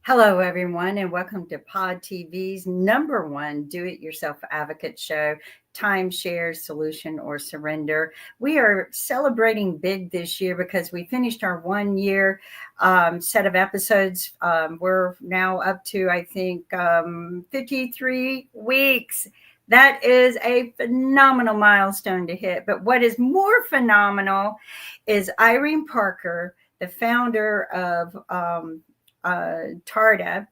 Hello, everyone, and welcome to Pod TV's #1 do-it-yourself advocate show, Timeshare, Solution, or Surrender. We are celebrating big this year because we finished our 1 year set of episodes. We're now up to, I think, 53 weeks. That is a phenomenal milestone to hit. But what is more phenomenal is Irene Parker, the founder of Tarda,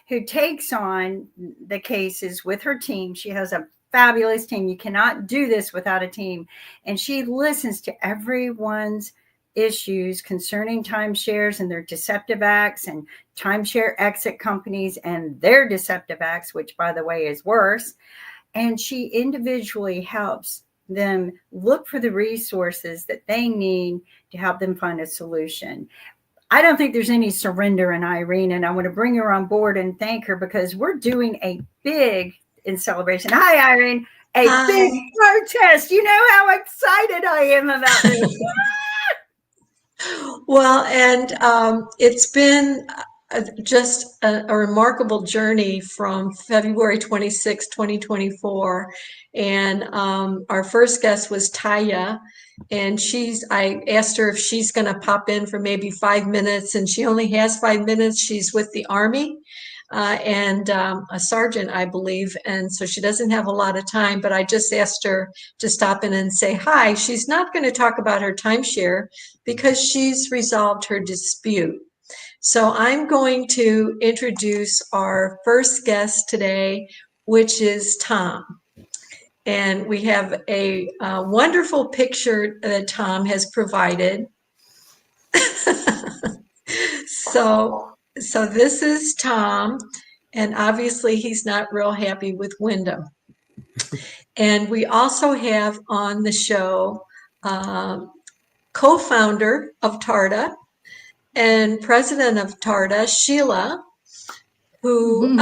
who takes on the cases with her team. She has a fabulous team. You cannot do this without a team. And she listens to everyone's issues concerning timeshares and their deceptive acts and timeshare exit companies and their deceptive acts, which, by the way, is worse. And she individually helps them look for the resources that they need to help them find a solution. I don't think there's any surrender in Irene, and I want to bring her on board and thank her because we're doing a big in celebration. Hi, Irene. Big protest. You know how excited I am about this. Well, and it's been just a remarkable journey from February 26, 2024. And our first guest was Taya. And I asked her if she's going to pop in for maybe 5 minutes, and she only has 5 minutes. She's with the Army and a sergeant, I believe. And so she doesn't have a lot of time, but I just asked her to stop in and say hi. She's not going to talk about her timeshare because she's resolved her dispute. So I'm going to introduce our first guest today, which is Tom. And we have a wonderful picture that Tom has provided. So this is Tom, and obviously he's not real happy with Wyndham. And we also have on the show co-founder of Tarda and president of Tarda, Sheila, who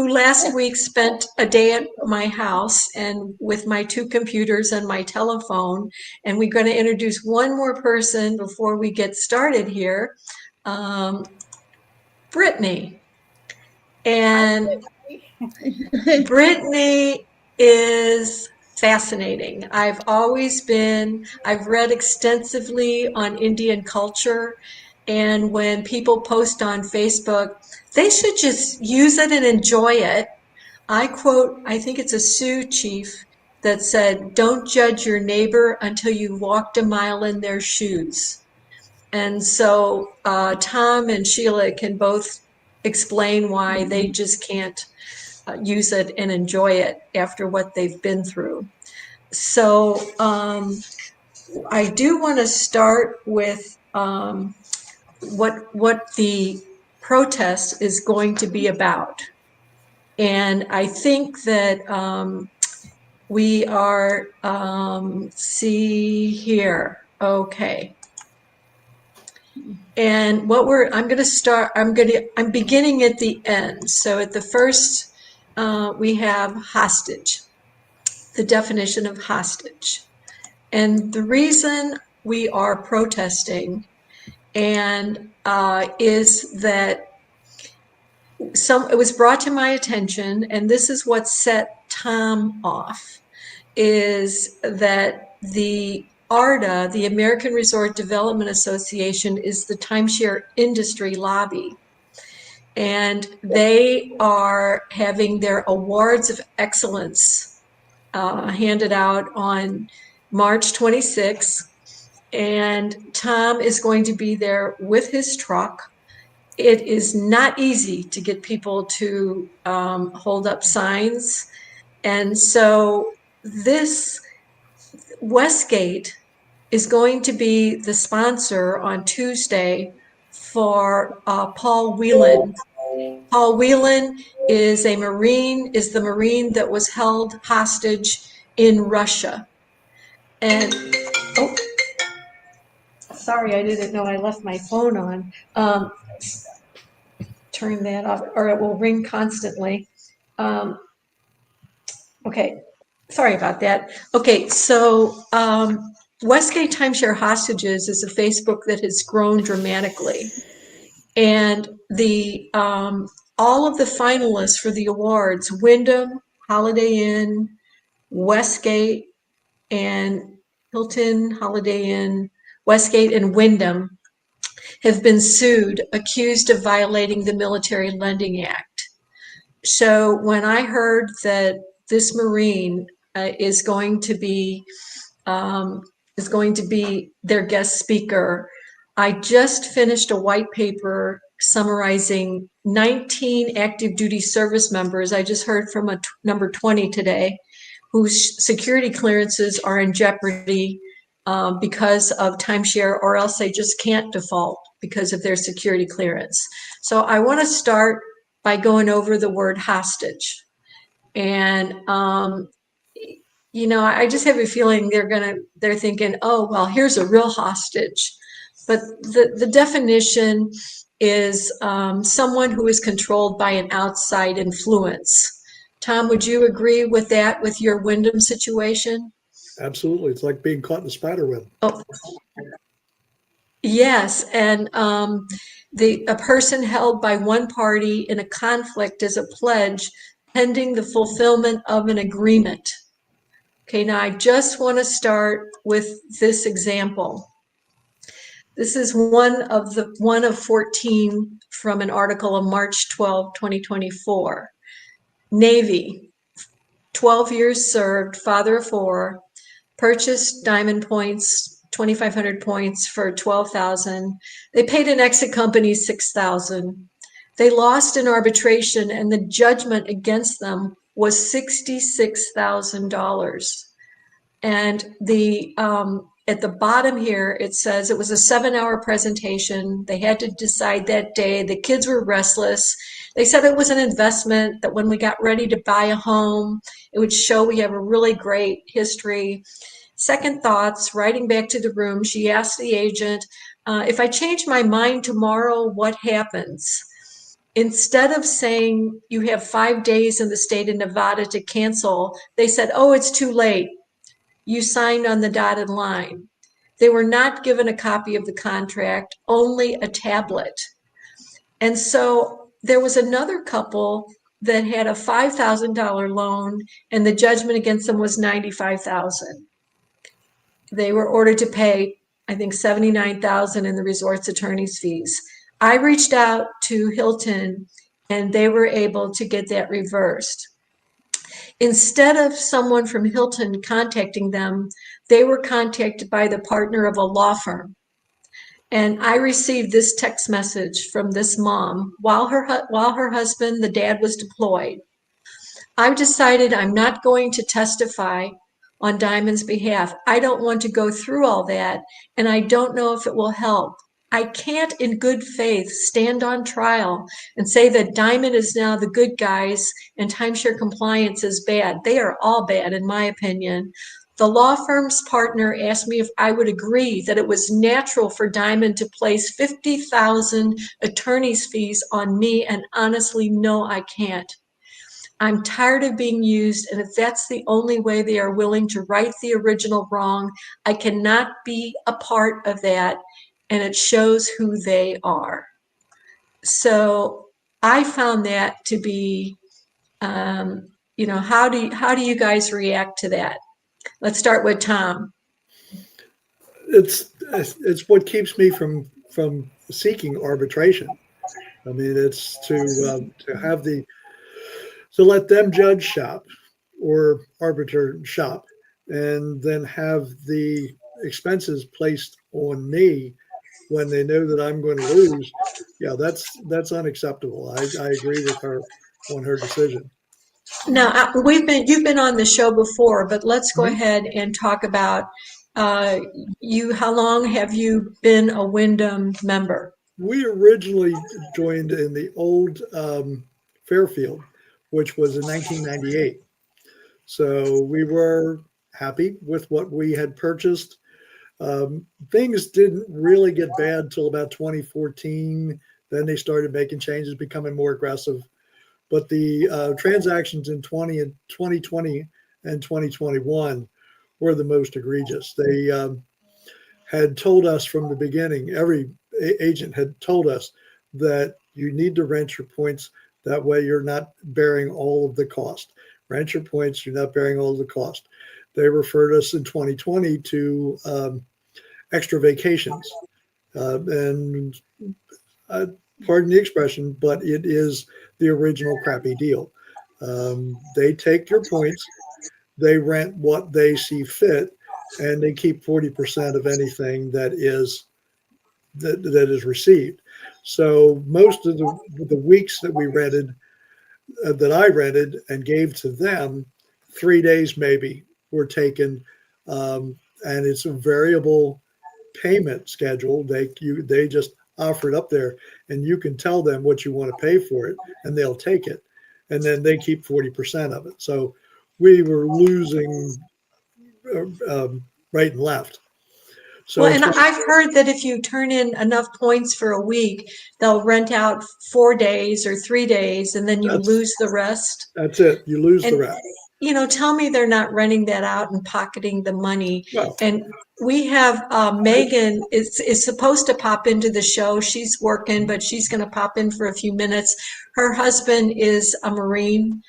last week spent a day at my house and with my 2 computers and my telephone. And we're going to introduce one more person before we get started here, Brittany. And Brittany is fascinating. I've read extensively on Indian culture. And when people post on Facebook, they should just use it and enjoy it. I quote, I think it's a Sioux chief that said, "Don't judge your neighbor until you've walked a mile in their shoes." And so Tom and Sheila can both explain why they just can't use it and enjoy it after what they've been through. So I do want to start with what the protest is going to be about. And I think that we are, see here, okay. And I'm beginning at the end. So at the first, we have hostage, the definition of hostage. And the reason we are protesting is that it was brought to my attention, and this is what set Tom off, is that the ARDA, the American Resort Development Association, is the timeshare industry lobby. And they are having their awards of excellence handed out on March 26th. And Tom is going to be there with his truck. It is not easy to get people to hold up signs. And so this Westgate is going to be the sponsor on Tuesday for Paul Whelan. Paul Whelan is the Marine that was held hostage in Russia. And, oh, sorry, I didn't know I left my phone on. Turn that off, or it will ring constantly. Okay, sorry about that. Okay, so Westgate Timeshare Hostages is a Facebook that has grown dramatically. And the all of the finalists for the awards, Wyndham, Holiday Inn, Westgate, and Hilton, Holiday Inn, Westgate, and Wyndham, have been sued, accused of violating the Military Lending Act. So when I heard that this Marine is going to be their guest speaker, I just finished a white paper summarizing 19 active duty service members. I just heard from a number 20 today, whose security clearances are in jeopardy because of timeshare, or else they just can't default because of their security clearance. So I want to start by going over the word hostage. And I just have a feeling they're thinking, oh, well, here's a real hostage. But the definition is someone who is controlled by an outside influence. Tom, would you agree with that with your Wyndham situation? Absolutely. It's like being caught in a spider web. Oh, yes. And a person held by one party in a conflict as a pledge pending the fulfillment of an agreement. Okay, now I just want to start with this example. This is one of 14 from an article of March 12, 2024. Navy, 12 years served, father of 4, purchased diamond points, 2,500 points for 12,000. They paid an exit company 6,000. They lost in arbitration, and the judgment against them was $66,000. And at the bottom here, it says it was a 7-hour presentation. They had to decide that day. The kids were restless. They said it was an investment, that when we got ready to buy a home, it would show we have a really great history. Second thoughts, riding back to the room, she asked the agent, if I change my mind tomorrow, what happens? Instead of saying you have 5 days in the state of Nevada to cancel, they said, oh, it's too late. You signed on the dotted line. They were not given a copy of the contract, only a tablet. And so there was another couple that had a $5,000 loan, and the judgment against them was $95,000. They were ordered to pay, I think, $79,000 in the resort's attorney's fees. I reached out to Hilton, and they were able to get that reversed. Instead of someone from Hilton contacting them, they were contacted by the partner of a law firm. And I received this text message from this mom while her husband, the dad, was deployed. I've decided I'm not going to testify on Diamond's behalf. I don't want to go through all that, and I don't know if it will help. I can't in good faith stand on trial and say that Diamond is now the good guys and timeshare compliance is bad. They are all bad, in my opinion. The law firm's partner asked me if I would agree that it was natural for Diamond to place 50,000 attorney's fees on me, and honestly, no, I can't. I'm tired of being used, and if that's the only way they are willing to right the original wrong, I cannot be a part of that, and it shows who they are. So I found that to be, how do you guys react to that? Let's start with Tom. It's what keeps me from seeking arbitration. I mean, it's to let them judge shop or arbiter shop, and then have the expenses placed on me when they know that I'm going to lose. Yeah, that's unacceptable. I agree with her on her decision. Now, you've been on the show before, but let's go ahead and talk about how long have you been a Wyndham member? We originally joined in the old Fairfield, which was in 1998. So we were happy with what we had purchased. Things didn't really get bad till about 2014. Then they started making changes, becoming more aggressive. But the transactions in 2020 and 2021 were the most egregious. They had told us from the beginning, every agent had told us that you need to rent your points. That way you're not bearing all of the cost. Rent your points, you're not bearing all of the cost. They referred us in 2020 to extra vacations. And pardon the expression, but it is the original crappy deal. They take your points, they rent what they see fit, and they keep 40% of anything that is received. So most of the weeks that we rented, that I rented and gave to them, 3 days maybe were taken, and it's a variable payment schedule. They just offer it up there, and you can tell them what you want to pay for it, and they'll take it, and then they keep 40% of it. So we were losing right and left. So well, and I've heard that if you turn in enough points for a week, they'll rent out 4 days or 3 days, and then you lose the rest. That's it. You lose the And, rest. tell me they're not renting that out and pocketing the money. Well, And we have Megan is supposed to pop into the show. She's working, but she's going to pop in for a few minutes. Her husband is a Marine,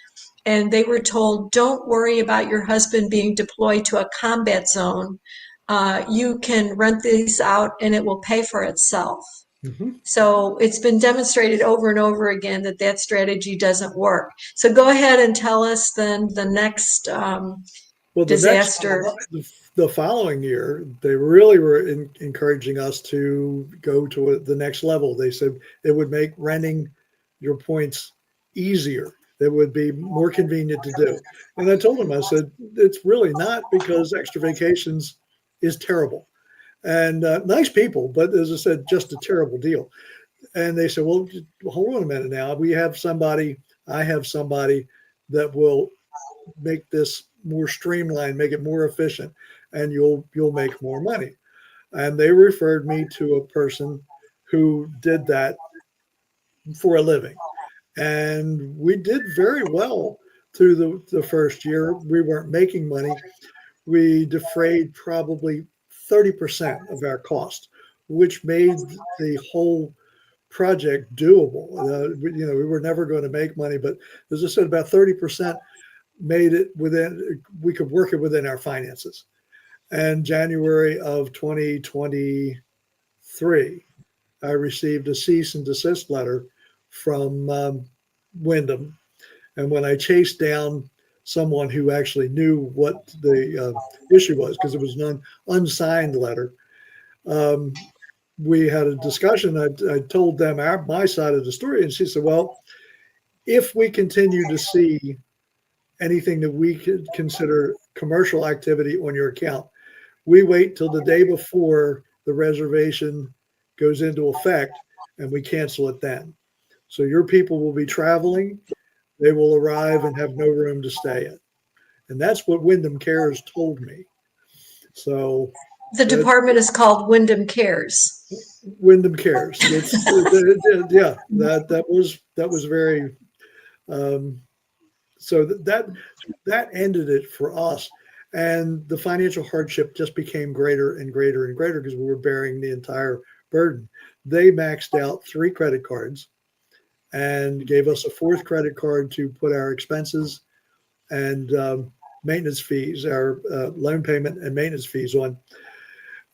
and they were told, don't worry about your husband being deployed to a combat zone. You can rent these out and it will pay for itself. mm-hmm. So it's been demonstrated over and over again that strategy doesn't work. So go ahead and tell us then the next disaster. The following year, they really were encouraging us to go to the next level. They said it would make renting your points easier. It would be more convenient to do. And I told them, I said, it's really not, because extra vacations is terrible. And nice people, but as I said, just a terrible deal. And they said, well, hold on a minute now. I have somebody that will make this more streamlined, make it more efficient, and you'll make more money. And they referred me to a person who did that for a living. And we did very well through the first year. We weren't making money. We defrayed probably 30% of our cost, which made the whole project doable. We were never going to make money, but as I said, about 30% made it we could work it within our finances. And January of 2023, I received a cease and desist letter from Wyndham. And when I chased down someone who actually knew what the issue was, because it was an unsigned letter, we had a discussion. I told them my side of the story, and she said, well, if we continue to see anything that we could consider commercial activity on your account, we wait till the day before the reservation goes into effect and we cancel it then. So your people will be traveling, they will arrive and have no room to stay in. And that's what Wyndham Cares told me. So the department is called Wyndham Cares. Wyndham Cares. Yeah, that was very. So that ended it for us, and the financial hardship just became greater and greater and greater because we were bearing the entire burden. They maxed out 3 credit cards and gave us a 4th credit card to put our expenses and maintenance fees, our loan payment and maintenance fees on.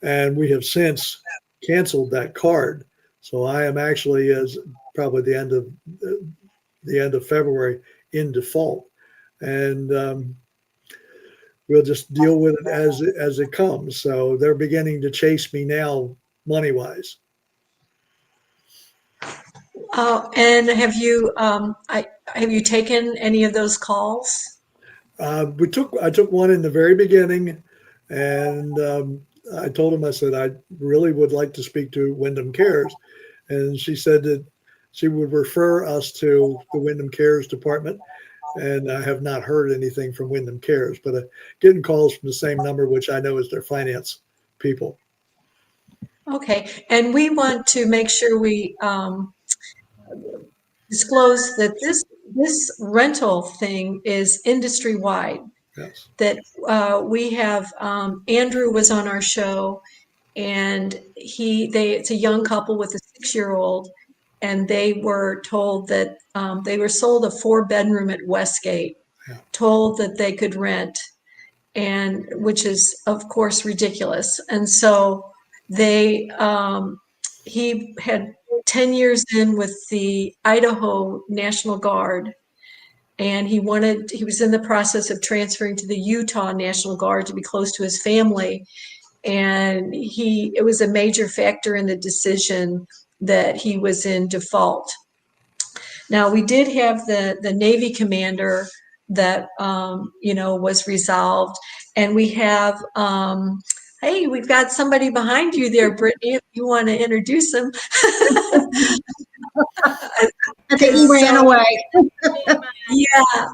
And we have since canceled that card. So I am actually, as probably the end of February, in default, and we'll just deal with it as it comes. So they're beginning to chase me now, money wise. And have you taken any of those calls? I took one in the very beginning, and I told him, I said, I really would like to speak to Wyndham Cares. And she said that she would refer us to the Wyndham Cares department. And I have not heard anything from Wyndham Cares, but getting calls from the same number, which I know is their finance people. Okay. And we want to make sure we disclose that this rental thing is industry wide. Yes. That we have Andrew was on our show, and it's a young couple with a 6-year-old, and they were told that they were sold a 4-bedroom at Westgate, told that they could rent, and which is of course ridiculous. And so they he had 10 years in with the Idaho National Guard, and he was in the process of transferring to the Utah National Guard to be close to his family. And it was a major factor in the decision that he was in default. Now, we did have the Navy commander that, was resolved. And we have, hey, we've got somebody behind you there, Brittany, if you want to introduce him. I think he ran away. Yeah,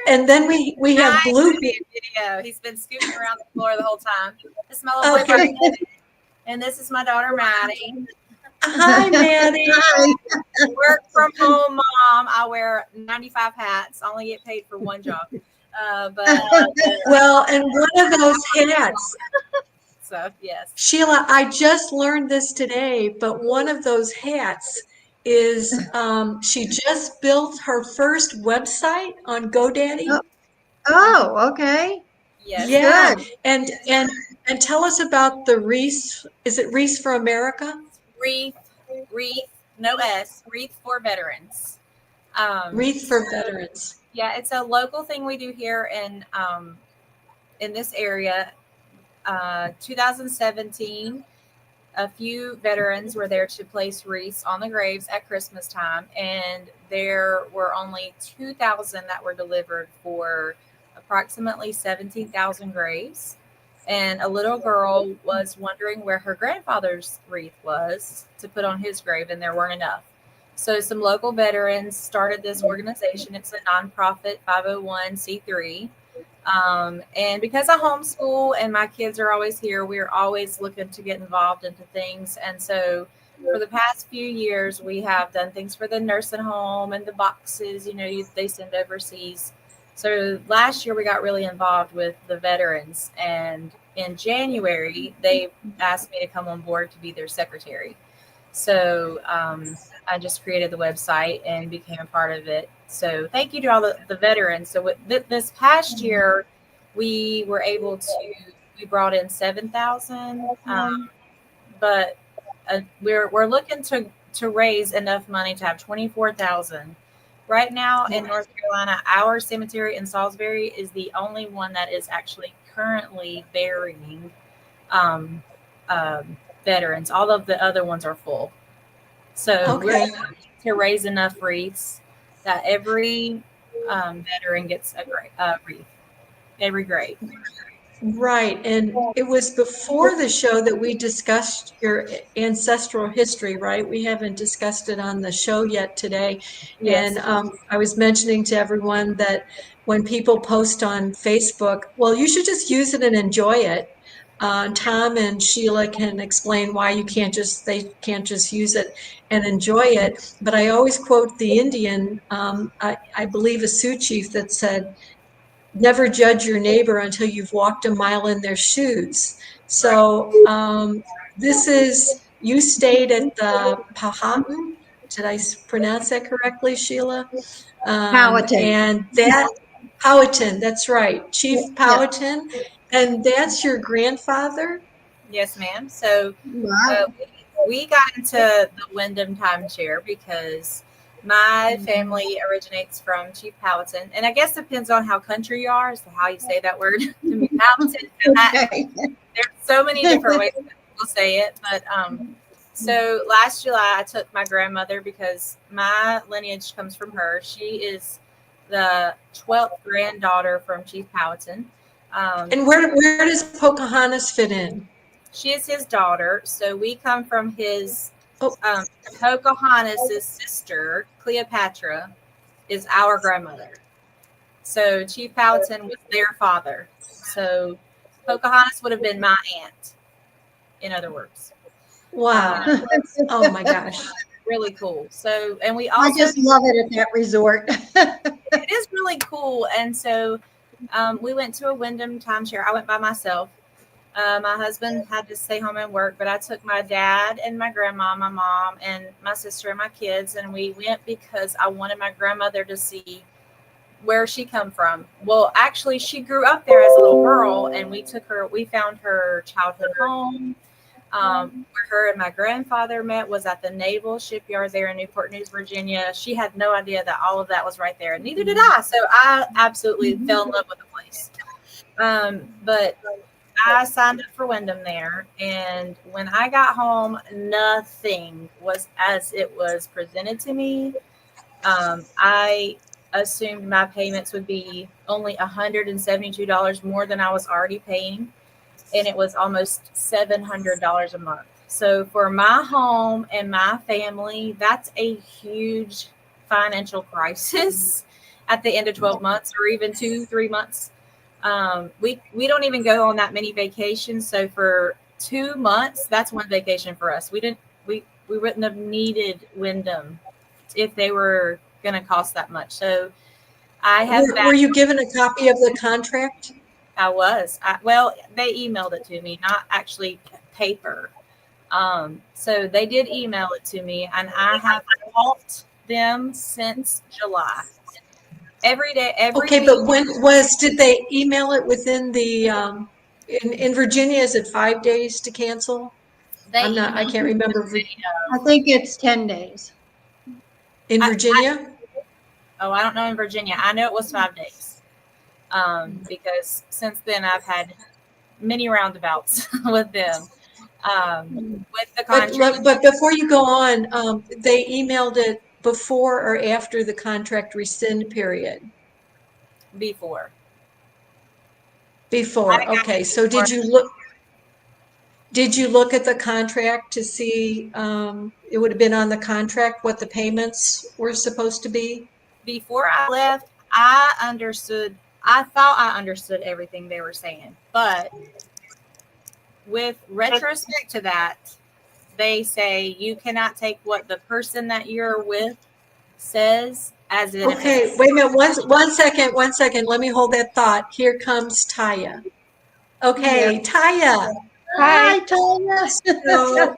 and then we have Blue. Video. He's been scooting around the floor the whole time. This is my little boyfriend, and this is my daughter, Maddie. Hi, Maddie. Hi. Work from home mom. I wear 95 hats. I only get paid for one job. Well, and one of those hats. So yes, Sheila, I just learned this today, but one of those hats is she just built her first website on GoDaddy. Oh, okay. yes, Yeah, Good. and tell us about the Wreath. Is it Wreath for America? Wreath, no S, Wreath for Veterans. Wreath for Veterans. Yeah, it's a local thing we do here in this area. 2017, a few veterans were there to place wreaths on the graves at Christmas time, and there were only 2,000 that were delivered for approximately 17,000 graves. And a little girl was wondering where her grandfather's wreath was to put on his grave, and there weren't enough. So some local veterans started this organization. It's a nonprofit 501c3. And because I homeschool and my kids are always here, we're always looking to get involved into things. And so for the past few years, we have done things for the nursing home and the boxes, they send overseas. So last year we got really involved with the veterans, and in January, they asked me to come on board to be their secretary. So I just created the website and became a part of it. So thank you to all the veterans. So this past year, we were able we brought in 7,000, but we're looking to raise enough money to have 24,000. Right now in North Carolina, our cemetery in Salisbury is the only one that is actually currently burying veterans. All of the other ones are full. So we're trying to raise enough wreaths that every veteran gets a wreath, every grave. Right. And it was before the show that we discussed your ancestral history, right? We haven't discussed it on the show yet today. Yes. And I was mentioning to everyone that when people post on Facebook, well, you should just use it and enjoy it. Tom and Sheila can explain why they can't just use it and enjoy it. But I always quote the Indian, I believe a Sioux chief that said, never judge your neighbor until you've walked a mile in their shoes. So you stayed at the Powhatan. Did I pronounce that correctly, Sheila? Powhatan. And that Powhatan, that's right, Chief Powhatan. Yeah. And that's your grandfather? Yes, ma'am. So we got into the Wyndham Timeshare because my family originates from Chief Powhatan, and I guess it depends on how country you are as to how you say that word. Powhatan. There's so many different ways that people say it, but so last July I took my grandmother because my lineage comes from her. She is the 12th granddaughter from Chief Powhatan. And where does Pocahontas fit in? She is his daughter, so we come from his. Pocahontas' sister, Cleopatra, is our grandmother. So Chief Powhatan was their father. So Pocahontas would have been my aunt, in other words. Wow. Oh my gosh. Really cool. So, and we also. I just love it at that resort. It is really cool. And so we went to a Wyndham timeshare. I went by myself. My husband had to stay home and work, but I took my dad and my grandma, my mom, and my sister and my kids, and we went because I wanted my grandmother to see where she come from. Well, actually, she grew up there as a little girl, and we found her childhood home. Where her and my grandfather met was at the Naval Shipyard there in Newport News, Virginia. She had no idea that all of that was right there, and neither did I. So I absolutely fell in love with the place. But I signed up for Wyndham there, and when I got home, nothing was as it was presented to me. I assumed my payments would be only $172 more than I was already paying, and it was almost $700 a month. So for my home and my family, that's a huge financial crisis at the end of 12 months or even 2-3 months. We don't even go on that many vacations. So for 2 months, that's one vacation for us. We wouldn't have needed Wyndham if they were going to cost that much. So I have. Were you given a copy of the contract? I was. Well, they emailed it to me, not actually paper. So they did email it to me, and I have called them since July. Every day, Okay, week. but did they email it within the, in Virginia, is it 5 days to cancel? I can't remember. I think it's 10 days. In Virginia? I don't know in Virginia. I know it was 5 days. Because since then I've had many roundabouts with them. With the contract. But before you go on, they emailed it before or after the contract rescind period? Before. Before, okay. So did you look at the contract to see, it would have been on the contract what the payments were supposed to be? Before I left, I thought I understood everything they were saying. But with retrospect to that, they say you cannot take what the person that you're with says as it is. Okay, wait a minute, one second. Let me hold that thought. Here comes Taya. Okay, yeah. Taya. Hi, Tanya. So,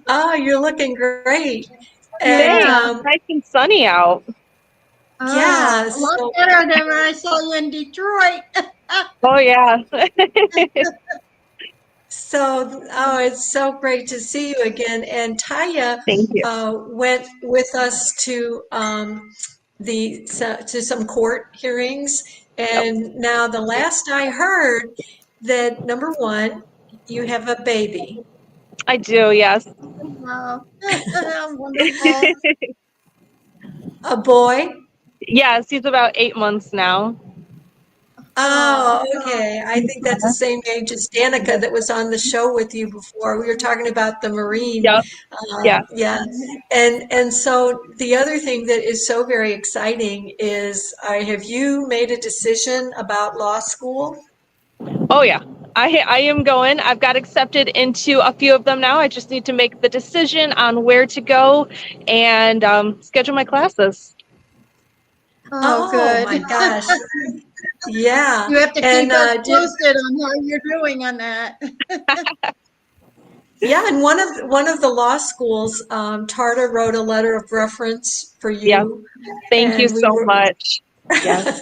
oh, you're looking great. And nice and sunny out. Yeah, a lot better than when I saw you in Detroit. Oh yeah. So, it's so great to see you again. And Taya Thank you. Went with us to some court hearings, and now the last I heard that number one, you have a baby. I do, yes. Wow. Wonderful. A boy? Yes, he's about 8 months now. Oh, okay. I think that's the same age as Danica that was on the show with you before. We were talking about the Marine. Yep. Yeah. And so the other thing that is so very exciting is, have you made a decision about law school? Oh yeah. I am going. I've got accepted into a few of them now. I just need to make the decision on where to go and schedule my classes. Oh, good. My gosh. Yeah. You have to keep us posted on how you're doing on that. Yeah, and one of the law schools, Tarta wrote a letter of reference for you. Yep. Thank you so much. Yes.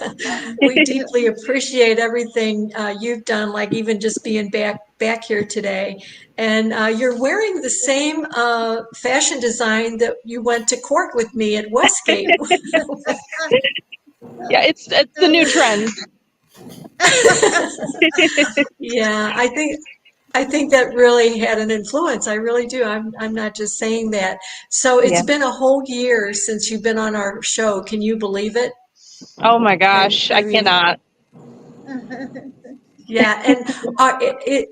We deeply appreciate everything you've done, like even just being back here today. And you're wearing the same fashion design that you went to court with me at Westgate. Yeah, it's the new trend. Yeah, I think that really had an influence. I really do. I'm not just saying that. So it's been a whole year since you've been on our show. Can you believe it? Oh my gosh, I cannot. Yeah, and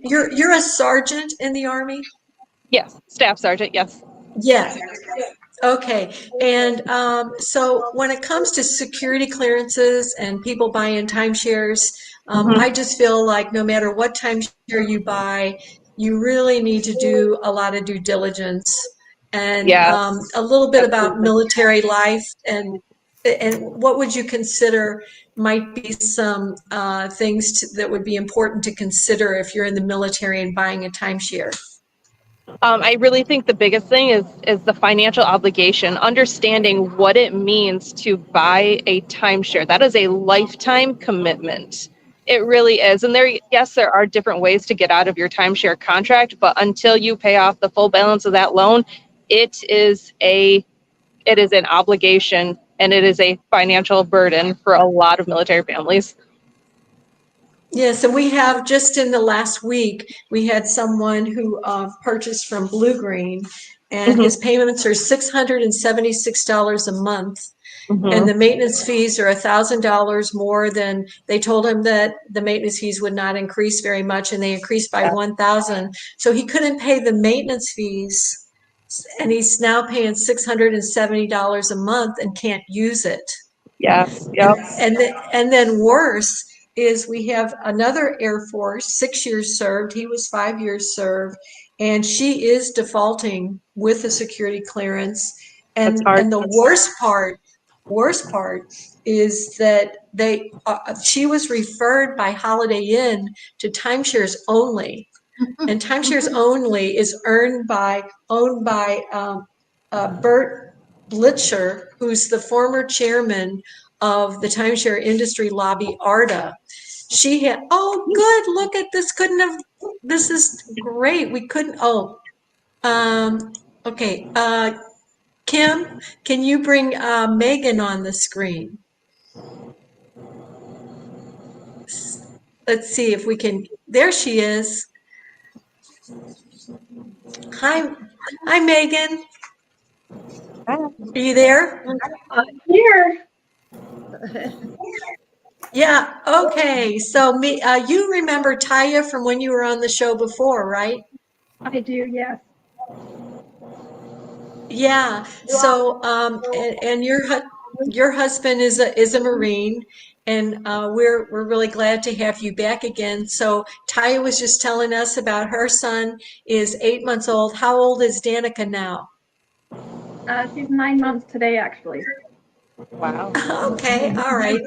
you're a sergeant in the Army? Yes, staff sergeant, yes. Yeah. Okay. And so when it comes to security clearances and people buying timeshares, I just feel like no matter what timeshare you buy, you really need to do a lot of due diligence and a little bit about military life and and what would you consider might be some things that would be important to consider if you're in the military and buying a timeshare? I really think the biggest thing is the financial obligation, understanding what it means to buy a timeshare. That is a lifetime commitment. It really is. And yes, there are different ways to get out of your timeshare contract, but until you pay off the full balance of that loan, it is an obligation, and it is a financial burden for a lot of military families. Yes, and we have just in the last week, we had someone who purchased from Blue Green, and his payments are $676 a month. And the maintenance fees are $1,000 more than they told him that the maintenance fees would not increase very much, and they increased by 1,000. So he couldn't pay the maintenance fees, and he's now paying $670 a month and can't use it. Yes. Yep. And then worse is we have another Air Force, 6 years served. He was 5 years served, and she is defaulting with a security clearance. And That's hard. and the worst part is that she was referred by Holiday Inn to Timeshares Only, and Timeshares Only is owned by Bert Blitzer, who's the former chairman of the timeshare industry lobby, ARDA. She had, oh, good, look at this, this is great. We couldn't, okay. Kim, can you bring Megan on the screen? Let's see if we can, there she is. Hi, Megan. Are you there? Here. Yeah, okay. So you remember Taya from when you were on the show before, right? I do, yes. Yeah. So and your husband is a Marine, and we're really glad to have you back again. So Taya was just telling us about her son is 8 months old. How old is Danica now? She's 9 months today, actually. Wow. Okay, all right.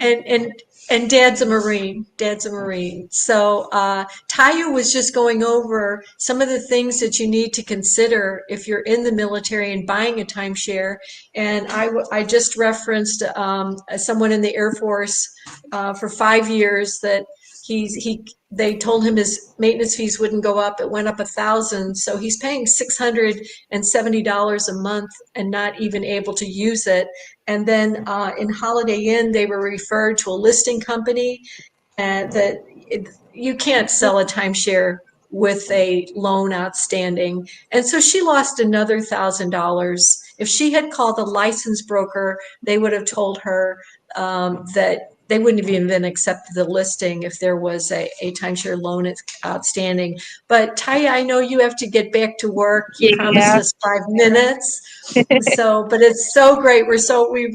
And Dad's a Marine. Dad's a Marine. So Taya was just going over some of the things that you need to consider if you're in the military and buying a timeshare. And I just referenced someone in the Air Force for 5 years that they told him his maintenance fees wouldn't go up. It went up 1,000. So he's paying $670 a month and not even able to use it. And then in Holiday Inn, they were referred to a listing company, and you can't sell a timeshare with a loan outstanding. And so she lost another $1,000. If she had called a licensed broker, they would have told her that they wouldn't have even accepted the listing if there was a timeshare loan outstanding. But Taya, I know you have to get back to work. You promised us 5 minutes. So, but it's so great. We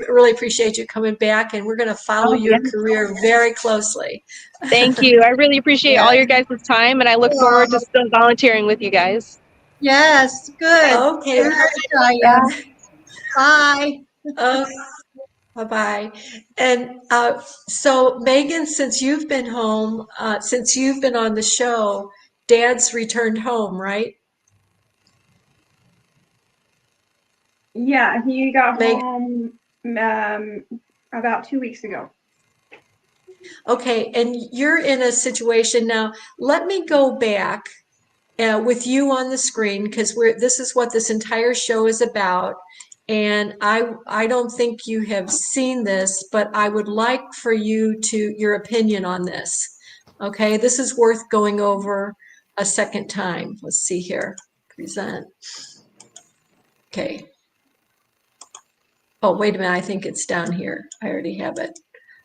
really appreciate you coming back, and we're going to follow your career very closely. Thank you. I really appreciate all your guys' time, and I look forward to still volunteering with you guys. Yes, good. Okay. Good, Taya. Bye. Bye-bye. And so Megan, since you've been home, since you've been on the show, Dad's returned home, right? Yeah, he got home about 2 weeks ago. Okay, and you're in a situation now. Let me go back with you on the screen, because this is what this entire show is about. And I don't think you have seen this, but I would like for your opinion on this. Okay, this is worth going over a second time. Let's see here. Present. Okay. Oh, wait a minute. I think it's down here. I already have it.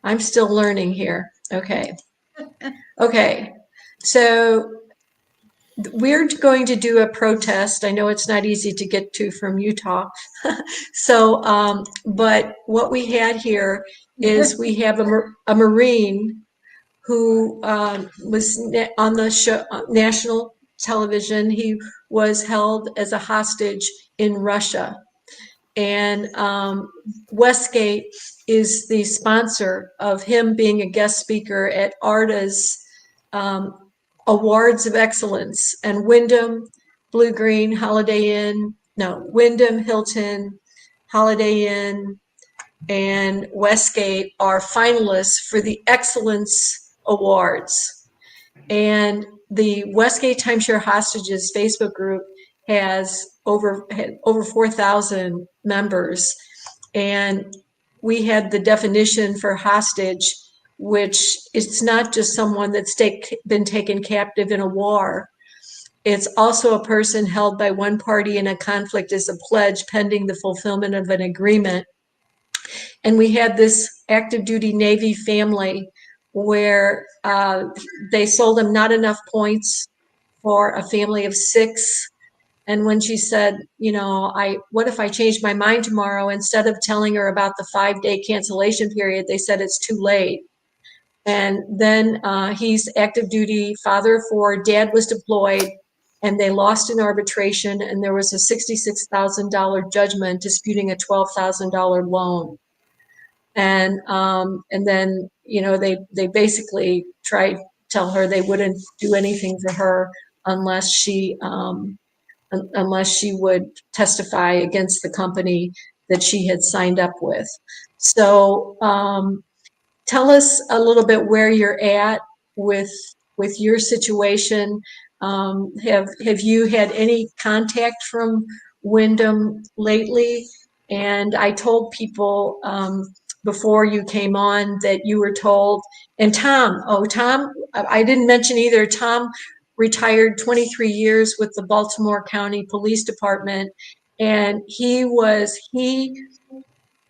I'm still learning here. Okay. Okay. So we're going to do a protest. I know it's not easy to get to from Utah. So, but what we had here is we have a Marine who was on the show, national television. He was held as a hostage in Russia. And Westgate is the sponsor of him being a guest speaker at ARDA's Awards of Excellence. And Wyndham, Blue Green, Wyndham, Hilton, Holiday Inn, and Westgate are finalists for the Excellence Awards. And the Westgate Timeshare Hostages Facebook group has over 4,000 members. And we had the definition for hostage, which it's not just someone that's been taken captive in a war. It's also a person held by one party in a conflict as a pledge pending the fulfillment of an agreement. And we had this active duty Navy family where they sold them not enough points for a family of 6. And when she said, what if I change my mind tomorrow? Instead of telling her about the 5-day cancellation period, they said it's too late. And then he's active duty, father of 4, dad was deployed, and they lost in arbitration, and there was a $66,000 judgment disputing a $12,000 loan. And then they basically tried to tell her they wouldn't do anything for her unless she would testify against the company that she had signed up with. So tell us a little bit where you're at with your situation. Have you had any contact from Wyndham lately? And I told people before you came on that you were told, and Tom, I didn't mention either. Tom retired 23 years with the Baltimore County Police Department, and he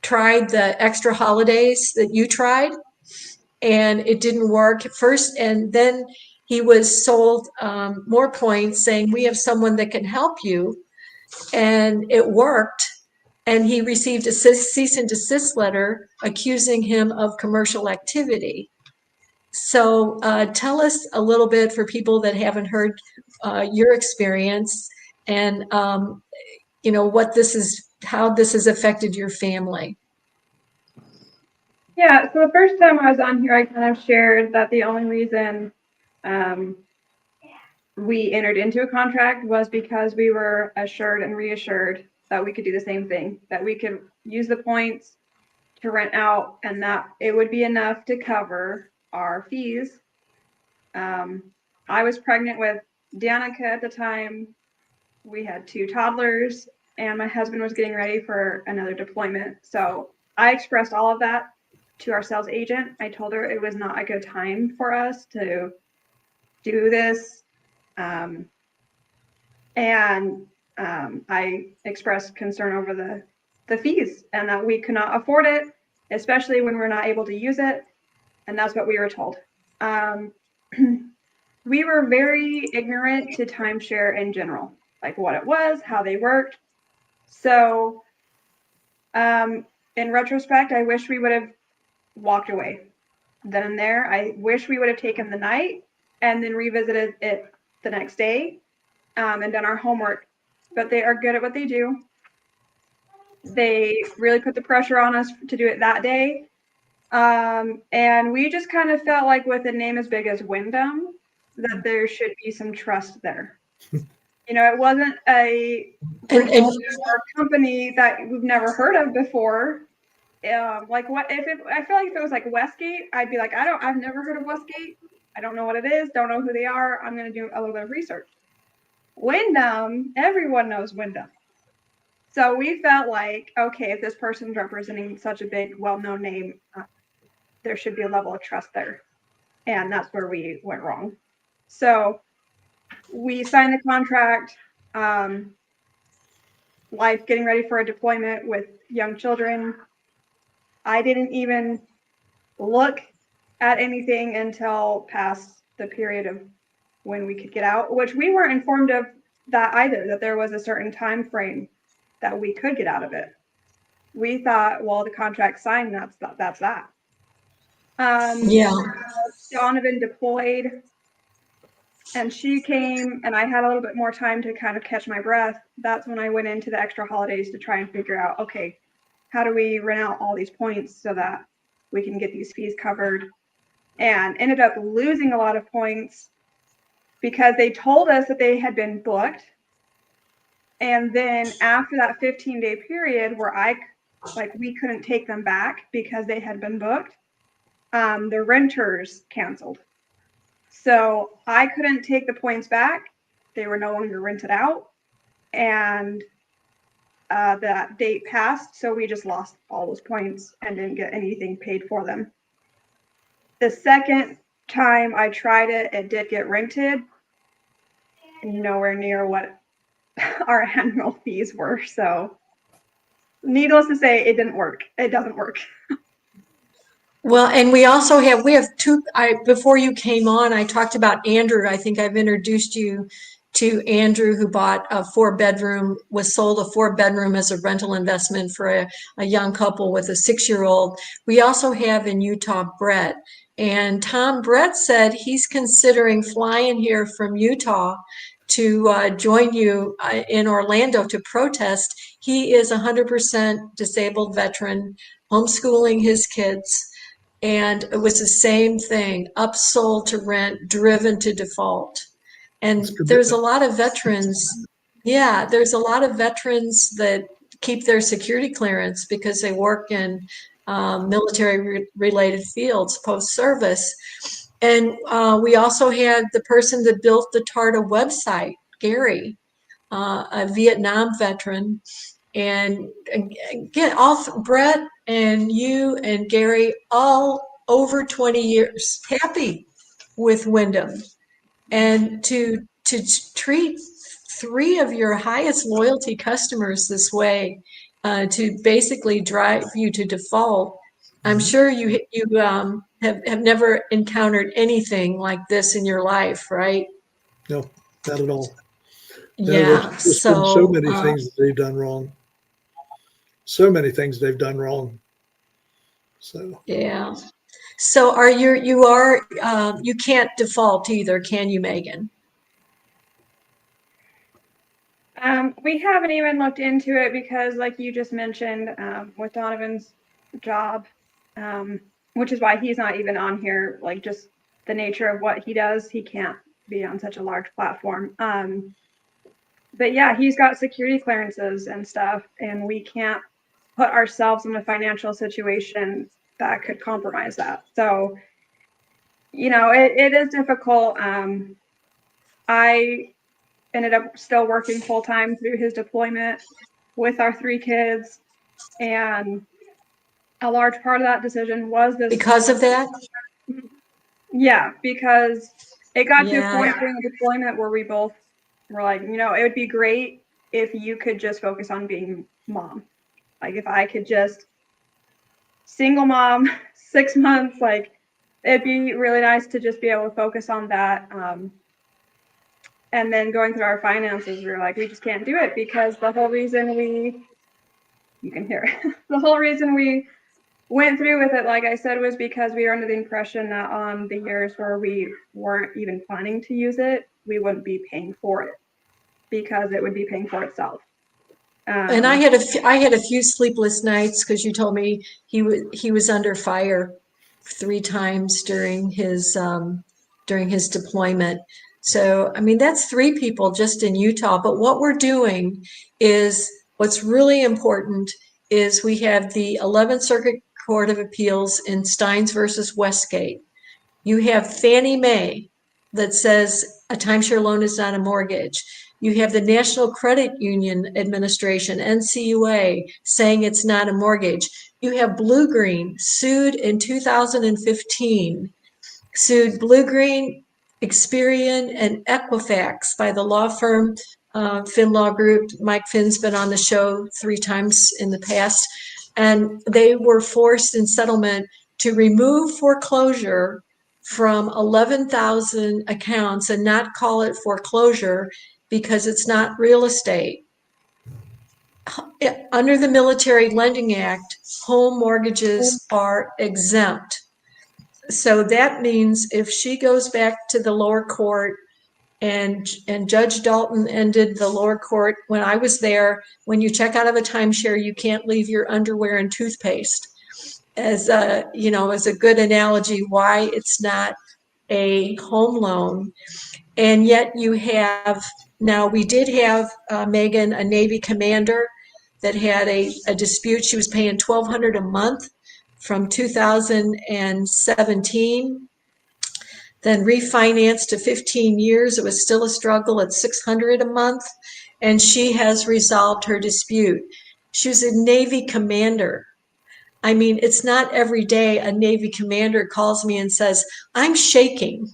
tried the extra holidays that you tried, and it didn't work at first. And then he was sold more points saying, we have someone that can help you. And it worked. And he received a cease and desist letter accusing him of commercial activity. So tell us a little bit for people that haven't heard your experience and, how this has affected your family. Yeah, so the first time I was on here, I kind of shared that the only reason we entered into a contract was because we were assured and reassured that we could do the same thing, that we could use the points to rent out and that it would be enough to cover our fees. I was pregnant with Danica at the time. We had 2 toddlers, and my husband was getting ready for another deployment. So I expressed all of that to our sales agent. I told her it was not a good time for us to do this. I expressed concern over the fees and that we could not afford it, especially when we're not able to use it. And that's what we were told. We were very ignorant to timeshare in general, like what it was, how they worked. So in retrospect, I wish we would have walked away then and there. I wish we would have taken the night and then revisited it the next day and done our homework. But they are good at what they do. They really put the pressure on us to do it that day. And we just kind of felt like with a name as big as Wyndham, that there should be some trust there. It wasn't a company that we've never heard of before. Like what if I feel like if it was like Westgate, I'd be like, I've never heard of Westgate. I don't know what it is. Don't know who they are. I'm going to do a little bit of research. Wyndham, everyone knows Wyndham. So we felt like, okay, if this person's representing such a big, well-known name, there should be a level of trust there. And that's where we went wrong. So we signed the contract, life getting ready for a deployment with young children. I didn't even look at anything until past the period of when we could get out, which we weren't informed of that either, that there was a certain time frame that we could get out of it. We thought, well, the contract signed, that's that. Donovan deployed and she came and I had a little bit more time to kind of catch my breath. That's when I went into the extra holidays to try and figure out, okay, how do we rent out all these points so that we can get these fees covered? And ended up losing a lot of points because they told us that they had been booked. And then after that 15-day period where we couldn't take them back because they had been booked, the renters canceled. So I couldn't take the points back. They were no longer rented out. And that date passed. So we just lost all those points and didn't get anything paid for them. The second time I tried it, it did get rented. Nowhere near what our annual fees were. So needless to say, it didn't work. It doesn't work. Well, and we have two, before you came on, I talked about Andrew. I think I've introduced you to Andrew, who bought a 4-bedroom, was sold a 4-bedroom as a rental investment for a young couple with a 6-year-old. We also have in Utah, Brett. And Brett said he's considering flying here from Utah to join you in Orlando to protest. He is 100% disabled veteran, homeschooling his kids. And it was the same thing, upsold to rent, driven to default. And there's a lot of veterans. Yeah, there's a lot of veterans that keep their security clearance because they work in military-related fields post-service. And we also had the person that built the TARTA website, Gary, a Vietnam veteran. And again, Brett and you and Gary, all over 20 years, happy with Wyndham. And to treat 3 of your highest loyalty customers this way, to basically drive you to default, I'm sure you have never encountered anything like this in your life, right? No, not at all. Yeah. There's been so many things that they've done wrong. So many things they've done wrong. So yeah. So you can't default either, can you, Megan? We haven't even looked into it because, like you just mentioned, with Donovan's job, which is why he's not even on here, like just the nature of what he does, he can't be on such a large platform. But yeah, he's got security clearances and stuff, and we can't put ourselves in a financial situation that could compromise that. So, it is difficult. I ended up still working full time through his deployment with our 3 kids. And a large part of that decision was this. Because of that? Yeah, because it got to a point during the deployment where we both were like, it would be great if you could just focus on being mom. Like if I could just single mom, 6 months, like it'd be really nice to just be able to focus on that. And then going through our finances, we were like, we just can't do it because the whole reason you can hear it. The whole reason we went through with it, like I said, was because we were under the impression that on the years where we weren't even planning to use it, we wouldn't be paying for it because it would be paying for itself. And I had a few sleepless nights because you told me he was under fire 3 times during his deployment. So, I mean, that's 3 people just in Utah. But what we're doing is what's really important is we have the 11th Circuit Court of Appeals in Steins versus Westgate. You have Fannie Mae that says a timeshare loan is not a mortgage. You have the National Credit Union Administration, NCUA, saying it's not a mortgage. You have Blue Green sued in 2015, sued Blue Green, Experian, and Equifax by the law firm Finn Law Group. Mike Finn's been on the show 3 times in the past. And they were forced in settlement to remove foreclosure from 11,000 accounts and not call it foreclosure because it's not real estate. Under the Military Lending Act, home mortgages are exempt. So that means if she goes back to the lower court and Judge Dalton ended the lower court when I was there. When you check out of a timeshare, you can't leave your underwear and toothpaste, as a, you know, as a good analogy why it's not a home loan. And yet you have, now we did have, Megan, a Navy commander that had a dispute. She was paying $1,200 a month from 2017, then refinanced to 15 years. It was still a struggle at $600 a month, and she has resolved her dispute. She was a Navy commander. I mean, it's not every day a Navy commander calls me and says, I'm shaking,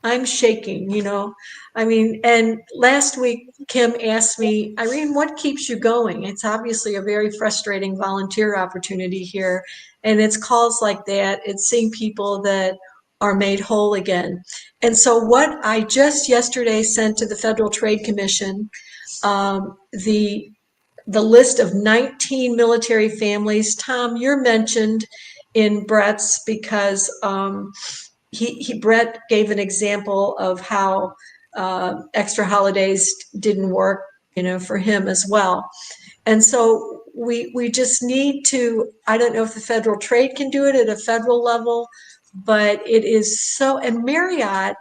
you know. I mean, and last week, Kim asked me, Irene, what keeps you going? It's obviously a very frustrating volunteer opportunity here. And it's calls like that. It's seeing people that are made whole again. And so what I just yesterday sent to the Federal Trade Commission, the list of 19 military families. Tom, you're mentioned in Brett's because Brett gave an example of how extra holidays didn't work, you know, for him as well. And so we just need to, I don't know if the Federal Trade can do it at a federal level, but it is so, and Marriott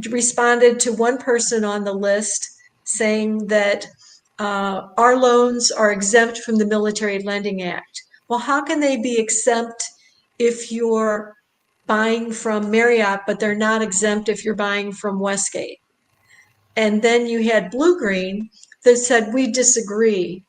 responded to one person on the list saying that our loans are exempt from the Military Lending Act. Well, how can they be exempt if you're buying from Marriott, but they're not exempt if you're buying from Westgate? And then you had Blue Green that said, we disagree.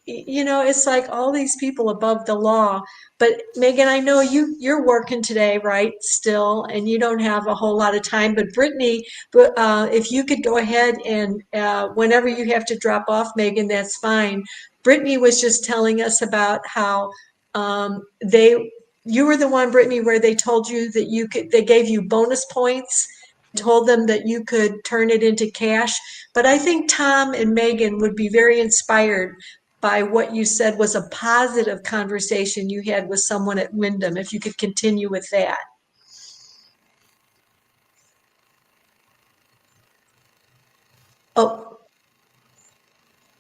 You know, it's like all these people above the law. But Megan, I know you're working today, right? Still, and you don't have a whole lot of time. But Brittany, if you could go ahead and whenever you have to drop off, Megan, that's fine. Brittany was just telling us about how you were the one, Brittany, where they told you that they gave you bonus points, told them that you could turn it into cash. But I think Tom and Megan would be very inspired by what you said was a positive conversation you had with someone at Wyndham, if you could continue with that. Oh,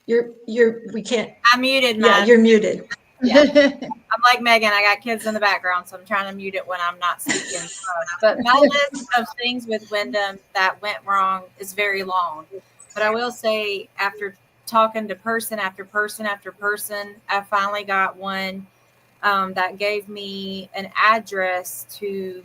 we can't. I muted Yeah, you're muted. Yeah. I'm like Megan, I got kids in the background, so I'm trying to mute it when I'm not speaking. But my list of things with Wyndham that went wrong is very long. But I will say, after talking to person after person after person, I finally got one that gave me an address to,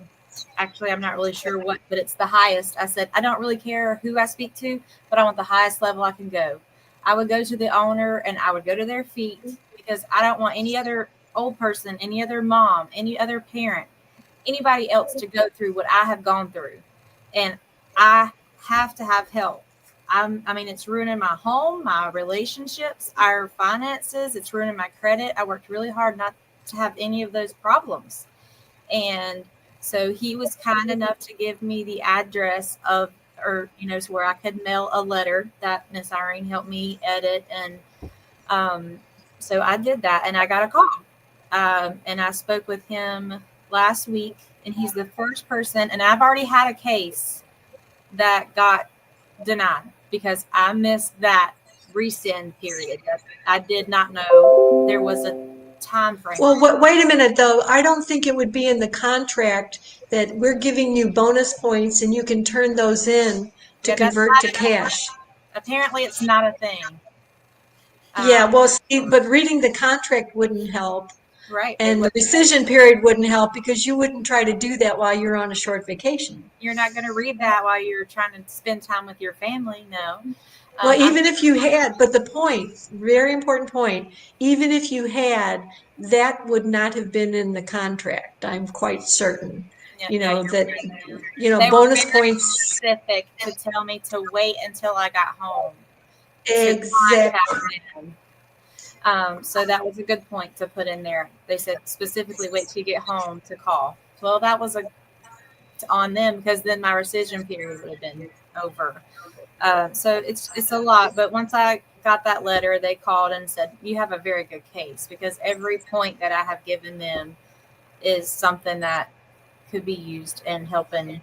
actually, I'm not really sure what, but it's the highest. I said, I don't really care who I speak to, but I want the highest level I can go. I would go to the owner and I would go to their feet, because I don't want any other old person, any other mom, any other parent, anybody else to go through what I have gone through. And I have to have help. I mean, it's ruining my home, my relationships, our finances. It's ruining my credit. I worked really hard not to have any of those problems. And so he was kind enough to give me the address of, or, you know, to where I could mail a letter that Miss Irene helped me edit. And so I did that, and I got a call. And I spoke with him last week, and he's the first person, and I've already had a case that got denied because I missed that rescind period. I did not know there was a time frame. Well, wait a minute, though. I don't think it would be in the contract that we're giving you bonus points and you can turn those in to convert to cash. Apparently, it's not a thing. Yeah, well, see, but reading the contract wouldn't help. Right. And the rescission period wouldn't help because you wouldn't try to do that while you're on a short vacation. You're not going to read that while you're trying to spend time with your family. No. Well, even if you had, but the point, very important point, even if you had, that would not have been in the contract. I'm quite certain. You know, that, you know, bonus points. Specific to tell me to wait until I got home. Exactly. So that was a good point to put in there. They said specifically wait till you get home to call. Well, that was on them, because then my rescission period would have been over. So it's a lot. But once I got that letter, they called and said, you have a very good case, because every point that I have given them is something that could be used in helping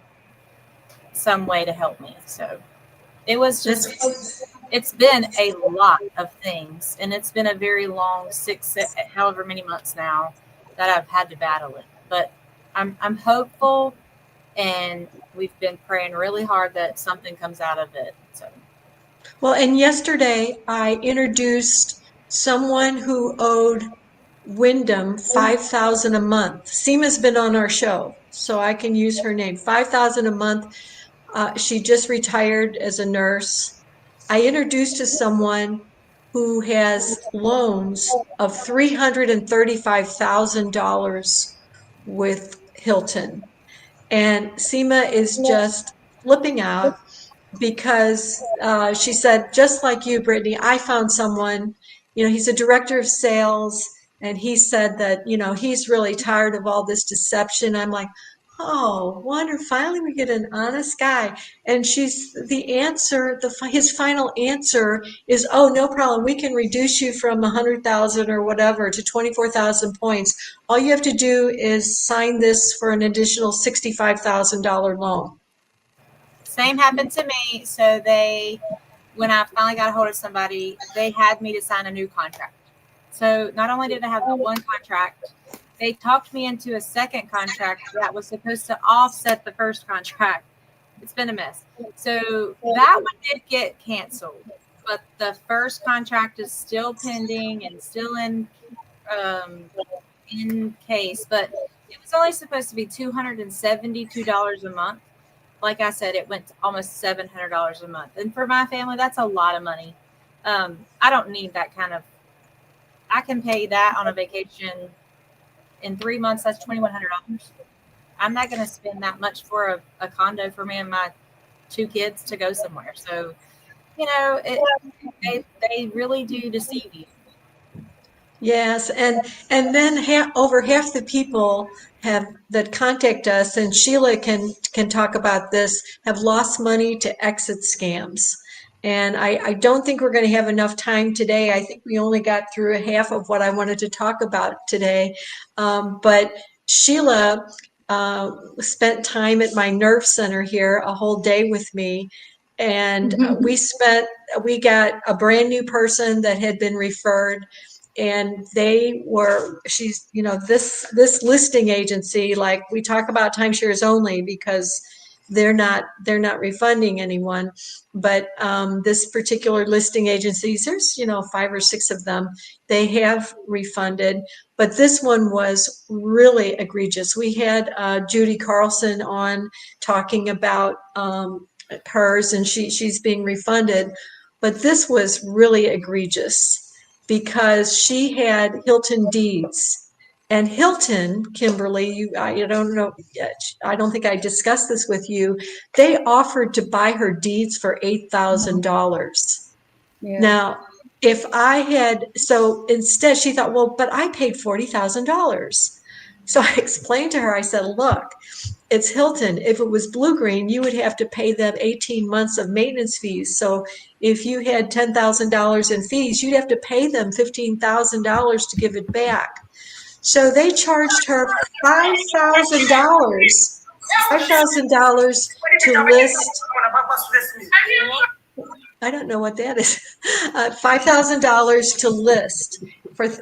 some way to help me. So it was just, it's been a lot of things, and it's been a very long however many months now that I've had to battle it. But I'm hopeful, and we've been praying really hard that something comes out of it. So. Well, and yesterday I introduced someone who owed Wyndham $5,000 a month. Seema's been on our show, so I can use her name. $5,000 a month. She just retired as a nurse. I introduced to someone who has loans of $335,000 with Hilton. And Seema is just flipping out because she said, just like you, Brittany, I found someone, he's a director of sales, and he said that, he's really tired of all this deception. I'm like, oh, wonder, finally we get an honest guy. And his final answer is, oh, no problem. We can reduce you from 100,000 or whatever to 24,000 points. All you have to do is sign this for an additional $65,000 loan. Same happened to me. So when I finally got a hold of somebody, they had me to sign a new contract. So not only did I have the one contract, they talked me into a second contract that was supposed to offset the first contract. It's been a mess. So that one did get canceled, but the first contract is still pending and still in case. But it was only supposed to be $272 a month. Like I said, it went to almost $700 a month. And for my family, that's a lot of money. I don't need that kind of, I can pay that on a vacation in 3 months. That's $2,100. I'm not going to spend that much for a condo for me and my 2 kids to go somewhere. So, they really do deceive you. Yes, and then over half the people that contact us, and Sheila can talk about this, have lost money to exit scams. And I don't think we're going to have enough time today. I think we only got through a half of what I wanted to talk about today. But Sheila spent time at my nerve center here, a whole day with me. And we got a brand new person that had been referred, and she's, this listing agency, like we talk about timeshares only because they're not refunding anyone. But this particular listing agencies, there's 5 or 6 of them, they have refunded. But this one was really egregious. We had Judy Carlson on talking about hers, and she's being refunded. But this was really egregious because she had Hilton deeds. And Hilton, Kimberly, I don't know, I don't think I discussed this with you. They offered to buy her deeds for $8,000. Yeah. Now, so instead she thought, well, but I paid $40,000. So I explained to her, I said, look, it's Hilton. If it was Blue Green, you would have to pay them 18 months of maintenance fees. So if you had $10,000 in fees, you'd have to pay them $15,000 to give it back. So they charged her $5,000 to list. I don't know what that is. $5,000 to list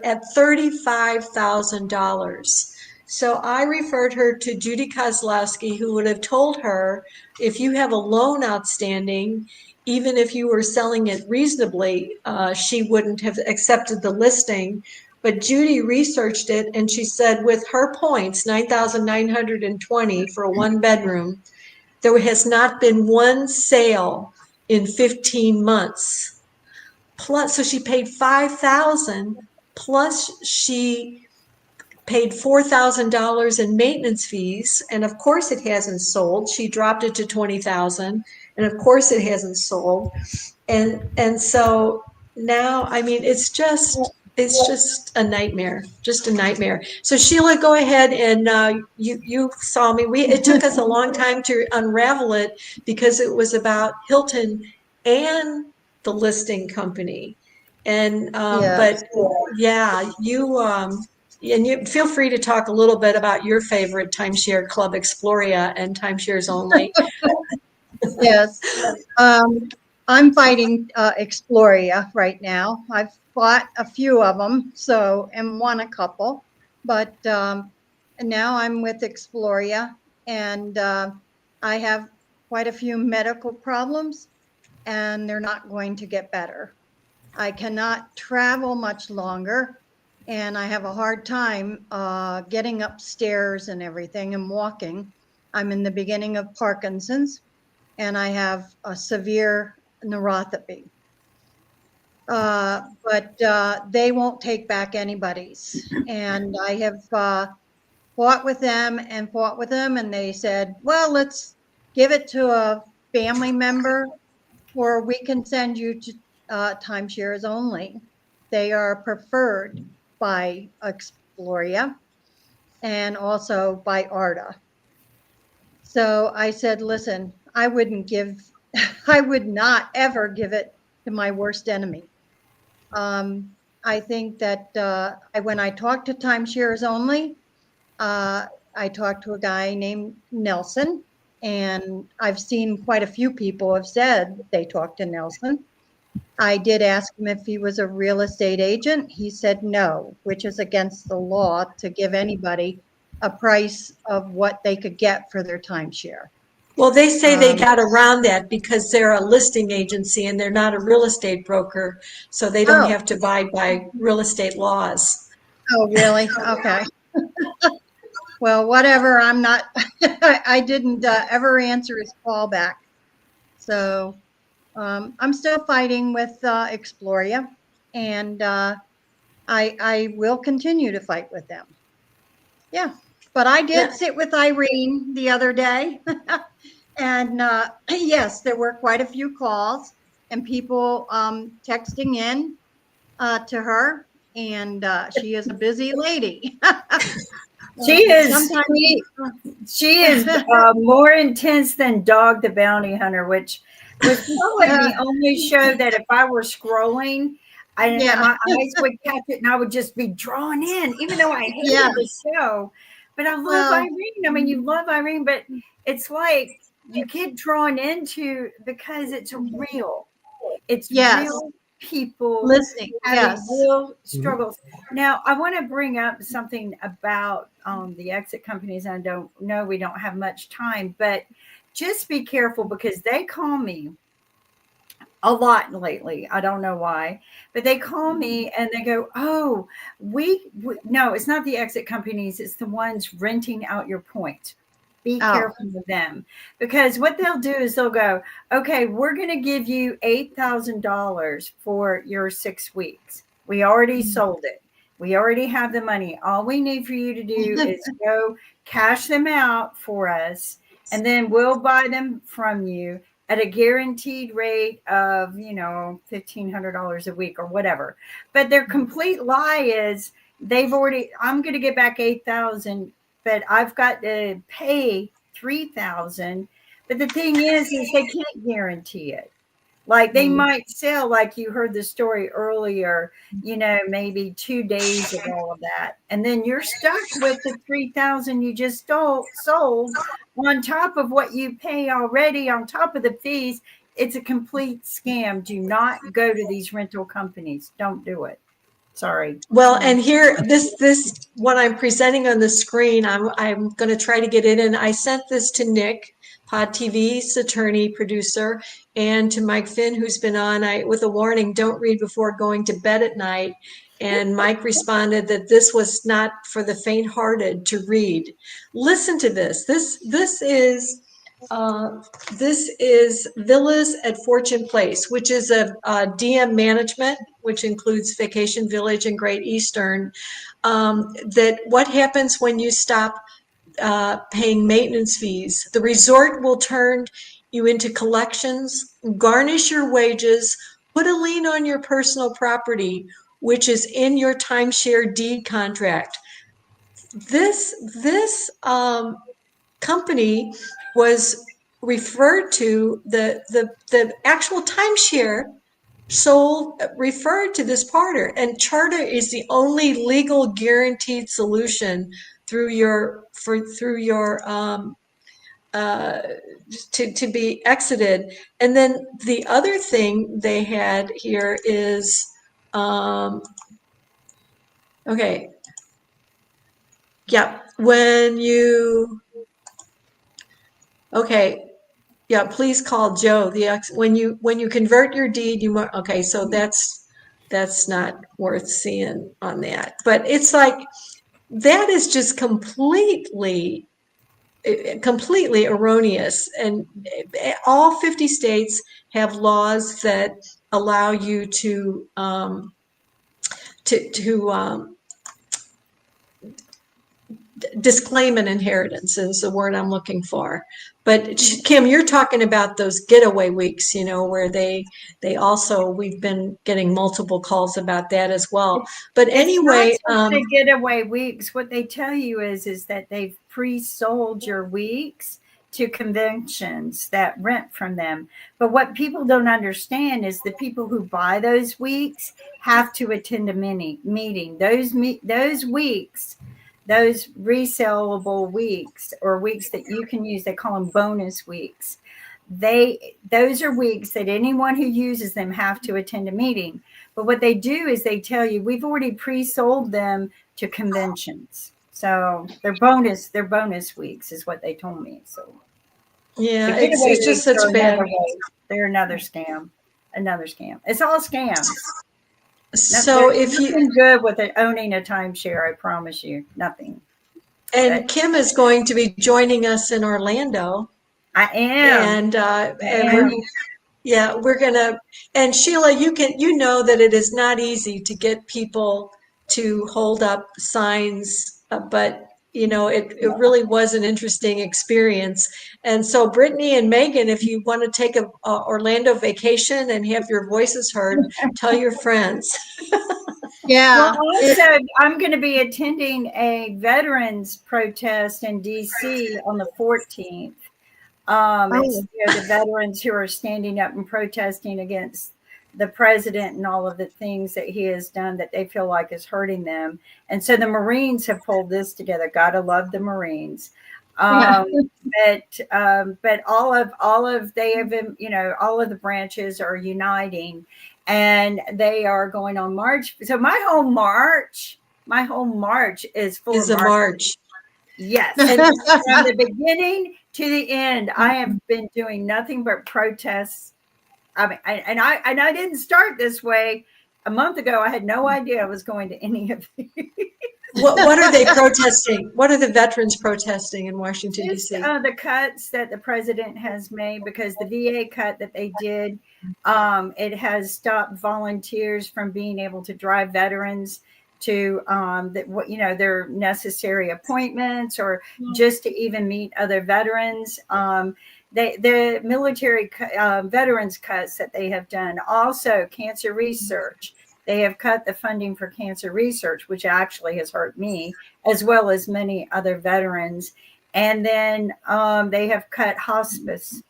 at $35,000. So I referred her to Judy Kozlowski, who would have told her, if you have a loan outstanding, even if you were selling it reasonably, she wouldn't have accepted the listing. But Judy researched it, and she said with her points, 9,920 for a 1-bedroom, there has not been one sale in 15 months. Plus, so she paid $5,000, plus she paid $4,000 in maintenance fees, and of course it hasn't sold. She dropped it to $20,000, and of course it hasn't sold. And so now, I mean, it's just a nightmare, just a nightmare. So Sheila, go ahead, and you saw me. It took us a long time to unravel it because it was about Hilton and the listing company. And but yeah, and you feel free to talk a little bit about your favorite timeshare club, Exploria, and timeshares only. Yes. I'm fighting Exploria right now. I've fought a few of them, so and won a couple, but and now I'm with Exploria, and I have quite a few medical problems, and they're not going to get better. I cannot travel much longer, and I have a hard time getting upstairs and everything and walking. I'm in the beginning of Parkinson's, and I have a severe neuropathy. But they won't take back anybody's. And I have fought with them and fought with them, and they said, well, let's give it to a family member, or we can send you to timeshares only. They are preferred by Exploria and also by ARDA. So I said, listen, I wouldn't give, I would not ever give it to my worst enemy. I think that when I talked to timeshares only, I talked to a guy named Nelson, and I've seen quite a few people have said they talked to Nelson. I did ask him if he was a real estate agent. He said no, which is against the law to give anybody a price of what they could get for their timeshare. Well, they say they got around that because they're a listing agency and they're not a real estate broker, so they don't have to abide by real estate laws. Oh, really? Okay. Well, whatever. I'm not, I didn't ever answer his call back. So I'm still fighting with Exploria, and I will continue to fight with them. Yeah. But I did sit with Irene the other day. And yes, there were quite a few calls and people texting in to her, and she is a busy lady. She is. Sometimes She is more intense than Dog the Bounty Hunter, which was probably the only show that if I were scrolling, my eyes would catch it and I would just be drawn in, even though I hated the show. But I love Irene. I mean, you love Irene, but it's like you get drawn into because it's real. It's real people listening, having real struggles. Now, I want to bring up something about the exit companies. I don't know, we don't have much time, but just be careful because they call me a lot lately. I don't know why, but they call me and they go, oh, we no, it's not the exit companies. It's the ones renting out your points. Be careful with them, because what they'll do is they'll go, okay, we're going to give you $8,000 for your 6 weeks. We already sold it. We already have the money. All we need for you to do is go cash them out for us, and then we'll buy them from you at a guaranteed rate of, $1,500 a week or whatever. But their complete lie is I'm going to get back 8,000, but I've got to pay 3,000. But the thing is they can't guarantee it. Like they might sell, like you heard the story earlier, maybe 2 days of all of that. And then you're stuck with the 3,000 you just sold on top of what you pay already, on top of the fees. It's a complete scam. Do not go to these rental companies. Don't do it. Sorry. Well, and here, this what I'm presenting on the screen, I'm going to try to get it in. I sent this to Nick, Pod TV's attorney, producer, and to Mike Finn, who's been on, with a warning, don't read before going to bed at night. And Mike responded that this was not for the faint-hearted to read. Listen to this. This is Villas at Fortune Place, which is a DM management, which includes Vacation Village and Great Eastern. That what happens when you stop paying maintenance fees? The resort will turn you into collections, garnish your wages, put a lien on your personal property, which is in your timeshare deed contract. This company was referred to, the actual timeshare referred to this charter, and charter is the only legal guaranteed solution through your to be exited. And then the other thing they had here is, okay, yeah, okay, yeah, please call Joe. When you convert your deed, okay, so that's not worth seeing on that. But it's like that is just completely erroneous. And all 50 states have laws that allow you to disclaim an inheritance is the word I'm looking for. But Kim, you're talking about those getaway weeks, where we've been getting multiple calls about that as well. But anyway, it's not just the getaway weeks. What they tell you is that they've pre-sold your weeks to conventions that rent from them. But what people don't understand is the people who buy those weeks have to attend a meeting. Those weeks, those resellable weeks or weeks that you can use, they call them bonus weeks. Those are weeks that anyone who uses them have to attend a meeting. But what they do is they tell you, we've already pre-sold them to conventions. So they're bonus weeks is what they told me. So yeah, it's just such bad. They're another scam. It's all scams. So if nothing good with owning a timeshare, I promise you, nothing. And Kim is going to be joining us in Orlando. I am. We're gonna. And Sheila, you know that it is not easy to get people to hold up signs, but it really was an interesting experience. And so Brittany and Megan, if you want to take a Orlando vacation and have your voices heard, tell your friends. Yeah. Well, also, I'm going to be attending a veterans protest in DC on the 14th. It's the veterans who are standing up and protesting against the president and all of the things that he has done that they feel like is hurting them. And so the Marines have pulled this together. Gotta love the Marines. But all of they have been, all of the branches are uniting, and they are going on march. So my whole march is full of march. Yes. And from the beginning to the end, I have been doing nothing but protests. I mean, I didn't start this way. A month ago, I had no idea I was going to any of these. What are they protesting? What are the veterans protesting in Washington, D.C.? The cuts that the president has made, because the VA cut that they did, it has stopped volunteers from being able to drive veterans to their necessary appointments or just to even meet other veterans. The military veterans cuts that they have done. Also, cancer research. They have cut the funding for cancer research, which actually has hurt me, as well as many other veterans. And then they have cut hospice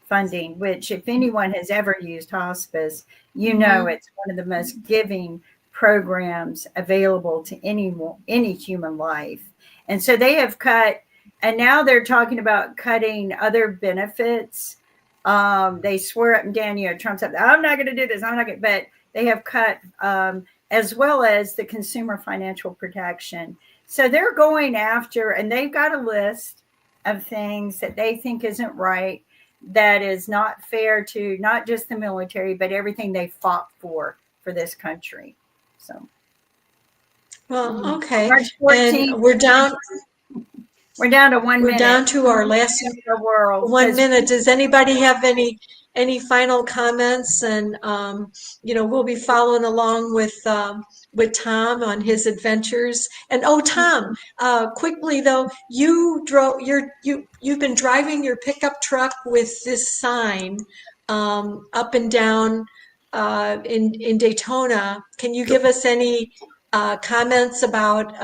funding, which if anyone has ever used hospice, it's one of the most giving programs available to any human life. And so they have cut, and now they're talking about cutting other benefits. They swear up and down, Trump's up, I'm not going to do this, but they have cut as well as the consumer financial protection. So they're going after, and they've got a list of things that they think isn't right, that is not fair to not just the military, but everything they fought for this country. So, well, okay. March 14th, and we're down to 1 minute. We're down to our last 1 minute. Does anybody have any final comments? And we'll be following along with Tom on his adventures. And Tom, quickly though, you've been driving your pickup truck with this sign up and down in Daytona. Can you give us any comments about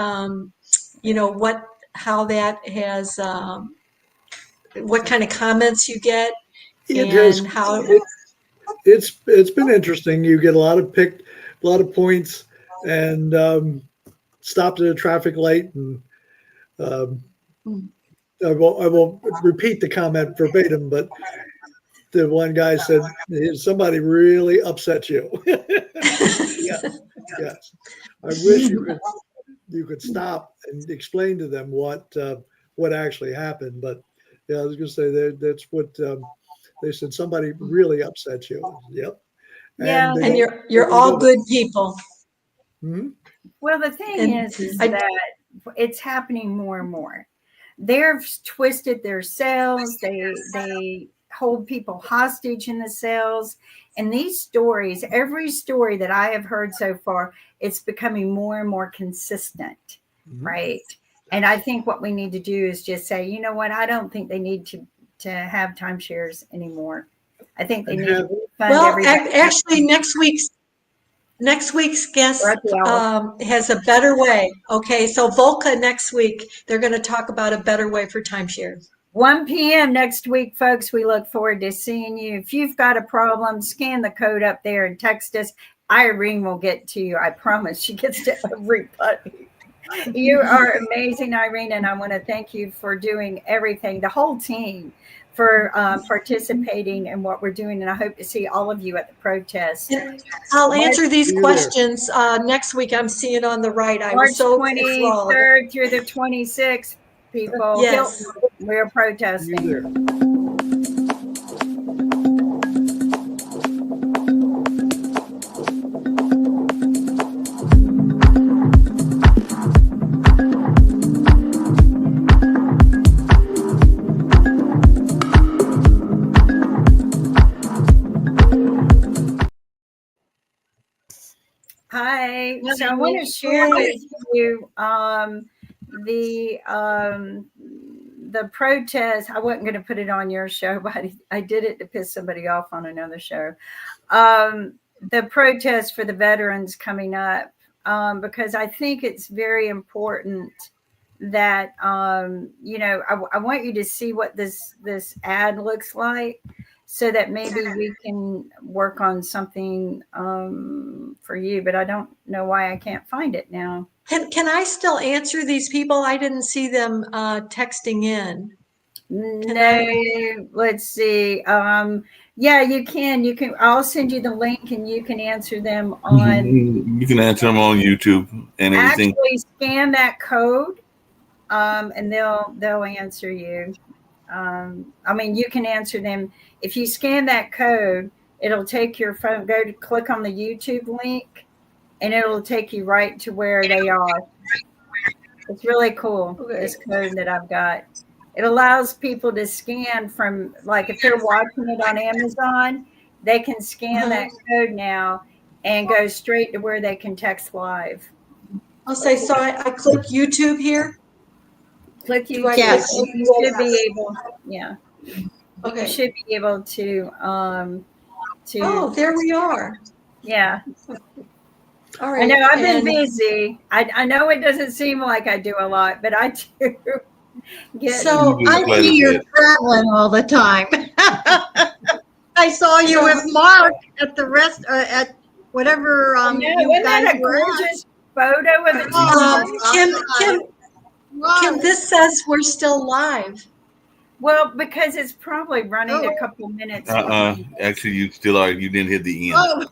how that has what kind of comments you get? How it's been interesting. You get a lot of points, and stopped at a traffic light, and I won't repeat the comment verbatim, but the one guy said, somebody really upset you. Yes, yes. I wish you could stop and explain to them what actually happened. But yeah, I was going to say that's what they said. Somebody really upset you. Yep. Yeah. And you're all good people. Hmm? Well, the thing And is that it's happening more and more. They've twisted their cells. They hold people hostage in the cells. And these stories, every story that I have heard so far, it's becoming more and more consistent, right? And I think what we need to do is just say, you know what? I don't think they need to have timeshares anymore. I think they need to refund everybody. Actually, next week's guest has a better way. Okay, so Volca next week, they're going to talk about a better way for timeshares. 1 p.m. next week, folks. We look forward to seeing you. If you've got a problem, scan the code up there and text us. Irene will get to you. I promise she gets to everybody. You are amazing, Irene, and I want to thank you for doing everything, the whole team, for participating in what we're doing. And I hope to see all of you at the protest. And I'll answer these questions next week. I'm seeing on the right. I March was so 23rd through the 26th, people. Yes. We're protesting. Hi. So I want to share with you the protest. I wasn't going to put it on your show, but I did it to piss somebody off on another show. The protest for the veterans coming up, because I think it's very important that I want you to see what this ad looks like, so that maybe we can work on something for you. But I don't know why I can't find it now. Can I still answer these people? I didn't see them texting in. Let's see. Yeah, you can. I'll send you the link, and you can answer them on. You can answer them on YouTube and everything. Actually, scan that code, and they'll answer you. I mean, you can answer them if you scan that code. It'll take your phone. Go to click on the YouTube link, and it'll take you right to where they are. It's really cool. Okay. This code that I've got. It allows people to scan from, like, if they're watching it on Amazon, they can scan that code now and go straight to where they can text live. I'll say, so I click YouTube here. Click YouTube. Yes. You should be able. Yeah. Okay. You should be able to. Oh, there we are. Yeah. All right. I know I've been busy. I know it doesn't seem like I do a lot, but I do. So I see you're traveling all the time. I saw you with Mark at the at whatever you guys were at. Gorgeous photo of the Kim, this says we're still live. Well, because it's probably running a couple minutes. Actually, you still are. You didn't hit the end. Oh.